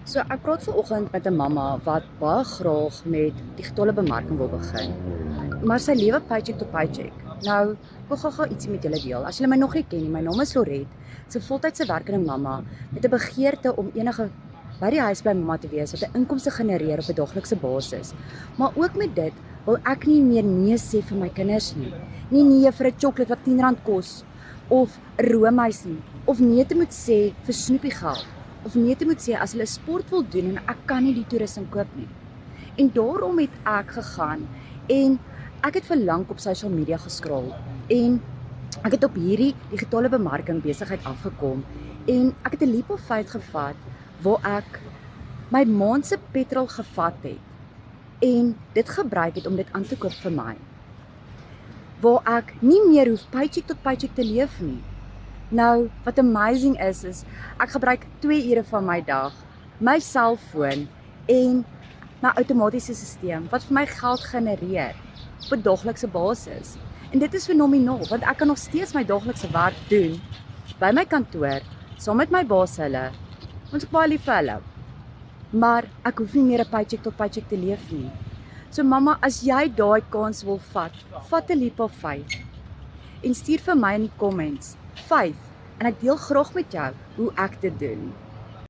So ek praat vanoggend met 'n mamma wat baie graag met digitale bemarking wil begin. Maar sy lewe paycheck tot paycheck. Nou, ek wil gou-gou ietsie met julle deel. As julle my nog nie ken nie, my naam is Loret. Ek's 'n voltydse werkende mamma met 'n begeerte om enige by die huis bly mamma te wees wat 'n inkomste genereer op 'n daaglikse basis. Maar ook met dit wil ek nie meer nee sê vir my kinders nie. Nie nee vir 'n sjokolade wat R10 kos of 'n roomys nie, of nee te moet sê vir snoepiegeld, of nee te moet sê as hulle sport wil doen en ek kan nie die toerusting koop nie. En daarom het ek gegaan en ek het vir lank op social media geskraal en ek het op hierdie digitale bemarking besigheid afgekom en ek het 'n leap of faith gevat waar ek my maand se petrol gevat het en dit gebruik het om dit aan te koop vir my. Waar ek nie meer hoef paycheck tot paycheck te leef nie. Nou, wat amazing is ek gebruik 2 ure van my dag, my selfoon en my outomatiese stelsel wat vir my geld genereer op 'n daaglikse basis. En dit is fenomenaal want ek kan nog steeds my daaglikse werk doen by my kantoor saam met my baas hulle. Ons is baie lief vir hulle. Maar ek hoef nie meer 'n paycheck tot paycheck te leef nie. So mamma, as jy daai kans wil vat, vat 'n leap of faith en stuur vir my in die comments 5 en ek deel graag met jou hoe ek dit doen.